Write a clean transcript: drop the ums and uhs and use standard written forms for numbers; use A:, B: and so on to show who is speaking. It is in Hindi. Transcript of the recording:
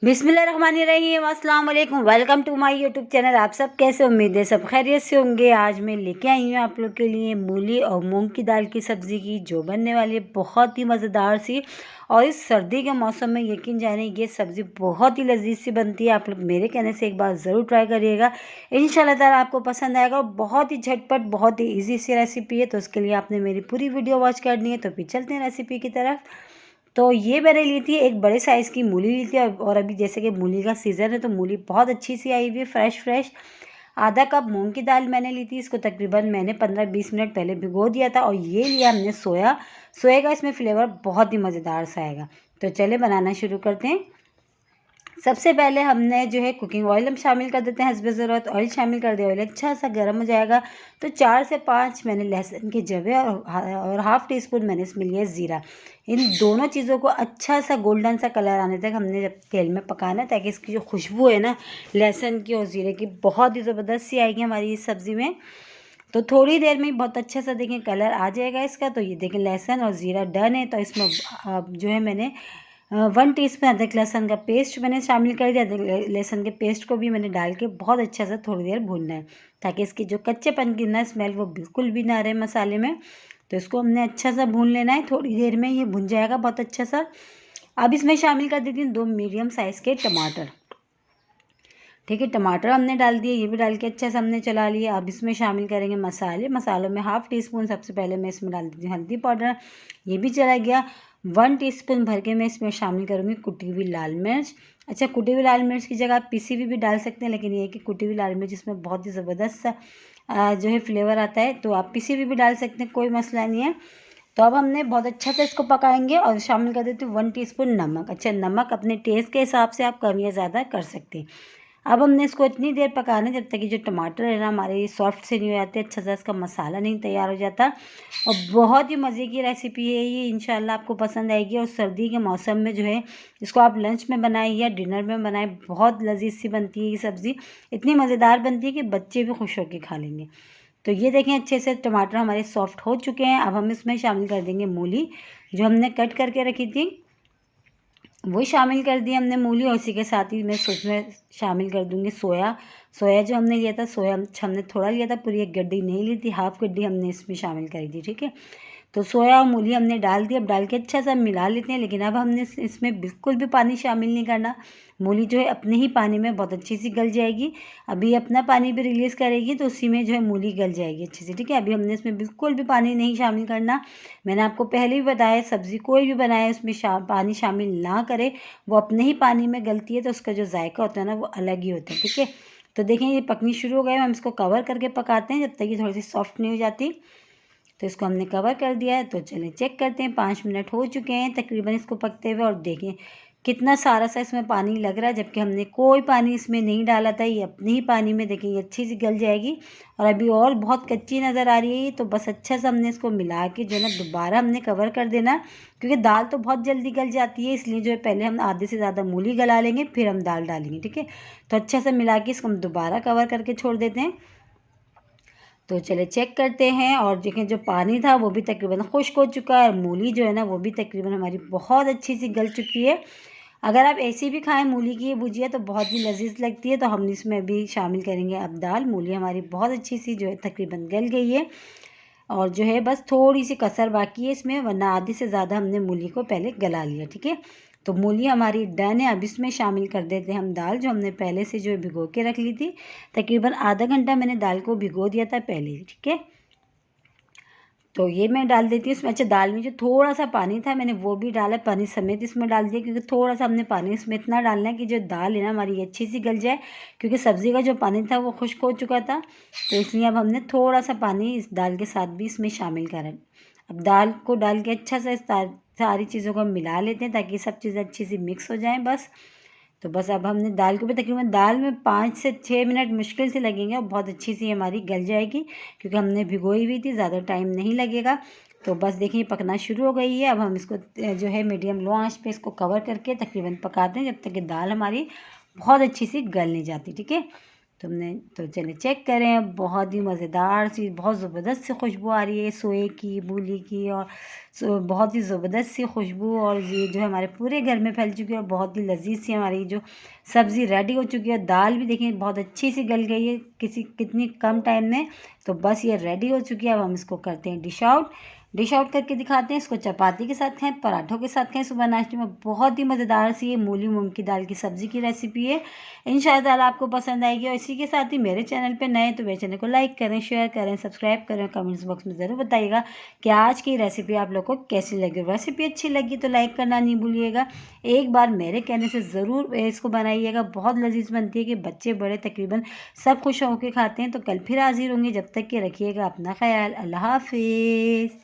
A: बिस्मिल्लाहिर्रहमानिर्रहीम, अस्सलाम वालेकुम। Welcome to my YouTube channel. आप सब कैसे, उम्मीद है सब खैरियत से होंगे। आज मैं लेके आई हूँ आप लोग के लिए मूली और मूंग की दाल की सब्ज़ी की, जो बनने वाली है बहुत ही मज़ेदार सी। और इस सर्दी के मौसम में यकीन जाने ये सब्ज़ी बहुत ही लजीज सी बनती है। आप लोग मेरे कहने से एक बार ज़रूर ट्राई करिएगा, इंशाल्लाह ताला आपको पसंद आएगा। और बहुत ही झटपट, बहुत ही ईजी सी रेसिपी है। तो उसके लिए आपने मेरी पूरी वीडियो वॉच करनी है। तो फिर चलते हैं रेसिपी की तरफ। तो ये मैंने ली थी एक बड़े साइज़ की मूली ली थी। और अभी जैसे कि मूली का सीज़न है तो मूली बहुत अच्छी सी आई हुई है, फ्रेश। आधा कप मूंग की दाल मैंने ली थी। इसको तकरीबन मैंने 15-20 मिनट पहले भिगो दिया था। और ये लिया हमने सोया का इसमें फ्लेवर बहुत ही मज़ेदार सा आएगा। तो चले बनाना शुरू करते हैं। सबसे पहले हमने जो है कुकिंग ऑयल हम शामिल कर देते हैं हस्बे ज़रूरत। ऑयल शामिल कर दिया, ऑयल अच्छा सा गर्म हो जाएगा तो 4 से 5 मैंने लहसुन के जवे और हाफ़ टी स्पून मैंने इसमें लिया ज़ीरा। इन दोनों चीज़ों को अच्छा सा गोल्डन सा कलर आने तक हमने जब तेल में पकाना है, ताकि इसकी जो खुशबू है ना लहसुन की और ज़ीरे की, बहुत ही ज़बरदस्त सी आएगी हमारी इस सब्ज़ी में। तो थोड़ी देर में बहुत अच्छा सा देखें कलर आ जाएगा इसका। तो ये देखें लहसुन और ज़ीरा डन है। तो इसमें जो है मैंने 1 टीस्पून अदरक लहसुन का पेस्ट मैंने शामिल कर दिया। अदरक लहसुन के पेस्ट को भी मैंने डाल के बहुत अच्छा सा थोड़ी देर भूनना है, ताकि इसकी जो कच्चेपन की ना स्मेल वो बिल्कुल भी ना रहे मसाले में। तो इसको हमने अच्छा सा भून लेना है। थोड़ी देर में ये भुन जाएगा बहुत अच्छा सा। अब इसमें शामिल कर देती हूँ 2 मीडियम साइज़ के टमाटर। ठीक है, टमाटर हमने डाल दिए, ये भी डाल के अच्छा से हमने चला लिया। अब इसमें शामिल करेंगे मसाले। मसालों में हाफ़ टी स्पून सबसे पहले मैं इसमें डाल देती हूँ हल्दी पाउडर, ये भी चला गया। 1 टीस्पून भर के मैं इसमें शामिल करूँगी कुटी हुई लाल मिर्च। अच्छा, कुटी हुई लाल मिर्च की जगह आप पिसी हुई भी डाल सकते हैं, लेकिन ये है कि कुटी हुई लाल मिर्च इसमें बहुत ही ज़बरदस्त सा जो है फ्लेवर आता है। तो आप पिसी हुई भी डाल सकते हैं, कोई मसला नहीं है। तो अब हमने बहुत अच्छा से इसको पकाएंगे। और शामिल कर देती हूँ 1 टीस्पून नमक। अच्छा, नमक अपने टेस्ट के हिसाब से आप कम या ज़्यादा कर सकते हैं। अब हमने इसको इतनी देर पकाना है जब तक कि जो टमाटर है ना हमारे सॉफ्ट से नहीं हो जाते, अच्छा सा इसका मसाला नहीं तैयार हो जाता। और बहुत ही मज़े की रेसिपी है ये, इंशाल्लाह आपको पसंद आएगी। और सर्दी के मौसम में जो है इसको आप लंच में बनाएं या डिनर में बनाएं, बहुत लजीज सी बनती है ये सब्ज़ी। इतनी मज़ेदार बनती है कि बच्चे भी खुश होकर खा लेंगे। तो ये देखें अच्छे से टमाटर हमारे सॉफ्ट हो चुके हैं। अब हम इसमें शामिल कर देंगे मूली, जो हमने कट करके रखी थी वो शामिल कर दी हमने मूली। और इसी के साथ ही मैं उसमें शामिल कर दूंगी सोया जो हमने लिया था। सोया हमने थोड़ा लिया था, पूरी एक गड्डी नहीं ली थी, हाफ गड्डी हमने इसमें शामिल कर दी। ठीक है, तो सोया और मूली हमने डाल दी। अब डाल के अच्छा सा मिला लेते हैं। लेकिन अब हमने इसमें बिल्कुल भी पानी शामिल नहीं करना। मूली जो है अपने ही पानी में बहुत अच्छी सी गल जाएगी। अभी अपना पानी भी रिलीज़ करेगी तो उसी में जो है मूली गल जाएगी अच्छे से। ठीक है, अभी हमने इसमें बिल्कुल भी पानी नहीं शामिल करना। मैंने आपको पहले भी बताया, सब्ज़ी कोई भी बनाए उसमें पानी शामिल ना करे, वो अपने ही पानी में गलती है तो उसका जो जायका होता है ना वो अलग ही होता है। ठीक है, तो देखें ये पकनी शुरू हो गए। हम इसको कवर करके पकाते हैं जब तक ये थोड़ी सी सॉफ्ट नहीं हो जाती। तो इसको हमने कवर कर दिया है। तो चलिए चेक करते हैं, 5 मिनट हो चुके हैं तकरीबन इसको पकते हुए। और देखें कितना सारा सा इसमें पानी लग रहा है, जबकि हमने कोई पानी इसमें नहीं डाला था। ये अपने ही पानी में देखें ये अच्छी सी गल जाएगी। और अभी और बहुत कच्ची नज़र आ रही है, तो बस अच्छा सा हमने इसको मिला के जो है ना दोबारा हमने कवर कर देना, क्योंकि दाल तो बहुत जल्दी गल जाती है। इसलिए जो है पहले हम आधे से ज़्यादा मूली गला लेंगे, फिर हम दाल डालेंगे। ठीक है, तो अच्छा से मिला के इसको हम दोबारा कवर करके छोड़ देते हैं। तो चले चेक करते हैं। और देखें जो पानी था वो भी तकरीबन खुश्क हो चुका है। मूली जो है ना वो भी तकरीबन हमारी बहुत अच्छी सी गल चुकी है। अगर आप ऐसी भी खाएं मूली की ये भुजिया तो बहुत ही लजीज लगती है। तो हम इसमें भी शामिल करेंगे अब दाल। मूली हमारी बहुत अच्छी सी जो है तकरीबन गल गई है। और जो है बस थोड़ी सी कसर बाकी है इसमें, वरना आधी से ज़्यादा हमने मूली को पहले गला लिया। ठीक है, तो मूली हमारी डन है। अब इसमें शामिल कर देते हैं हम दाल, जो हमने पहले से जो है भिगो के रख ली थी। तकरीबन आधा घंटा मैंने दाल को भिगो दिया था पहले ही। ठीक है, तो ये मैं डाल देती हूँ इसमें। अच्छा, दाल में जो थोड़ा सा पानी था मैंने वो भी डाला, पानी समेत इसमें डाल दिया, क्योंकि थोड़ा सा हमने पानी इसमें इतना डालना है कि जो दाल है ना हमारी अच्छी सी गल जाए, क्योंकि सब्ज़ी का जो पानी था वो खुश्क हो चुका था। तो इसलिए अब हमने थोड़ा सा पानी इस दाल के साथ भी इसमें शामिल करा। अब दाल को डाल के अच्छा सा सारी चीज़ों को मिला लेते हैं, ताकि सब चीज़ें अच्छी सी मिक्स हो जाएँ बस। तो बस अब हमने दाल को भी तकरीबन दाल में 5 से 6 मिनट मुश्किल से लगेंगे और बहुत अच्छी सी हमारी गल जाएगी, क्योंकि हमने भिगोई हुई थी, ज़्यादा टाइम नहीं लगेगा। तो बस देखिए पकना शुरू हो गई है। अब हम इसको जो है मीडियम लो आंच पे इसको कवर करके तकरीबन पकाते हैं जब तक कि दाल हमारी बहुत अच्छी सी गल नहीं जाती। ठीक है, तो चलिए चेक करें। बहुत ही मज़ेदार सी, बहुत ज़बरदस्त सी खुशबू आ रही है सोए की, मूली की, और बहुत ही ज़बरदस्त सी खुशबू, और ये जो है हमारे पूरे घर में फैल चुकी है और बहुत ही लजीज सी हमारी जो सब्ज़ी रेडी हो चुकी है। दाल भी देखिए बहुत अच्छी सी गल गई है कितनी कम टाइम में। तो बस ये रेडी हो चुकी है। अब हम इसको करते हैं डिश आउट करके दिखाते हैं। इसको चपाती के साथ खाएं, पराठों के साथ खाएं, सुबह नाश्ते में बहुत ही मज़ेदार सी ये मूली मूंग की दाल की सब्ज़ी की रेसिपी है। इंशाअल्लाह आपको पसंद आएगी। और इसी के साथ ही मेरे चैनल पे नए तो मेरे चैनल को लाइक करें, शेयर करें, सब्सक्राइब करें। कमेंट्स बॉक्स में ज़रूर बताइएगा कि आज की रेसिपी आप लोग को कैसी लगी। रेसिपी अच्छी लगी तो लाइक करना नहीं भूलिएगा। एक बार मेरे कहने से ज़रूर इसको बनाइएगा, बहुत लजीज बनती है कि बच्चे बड़े तकरीबन सब खुश होकर खाते हैं। तो कल फिर हाजिर होंगे, जब तक कि रखिएगा अपना ख्याल। अल्लाह हाफिज़।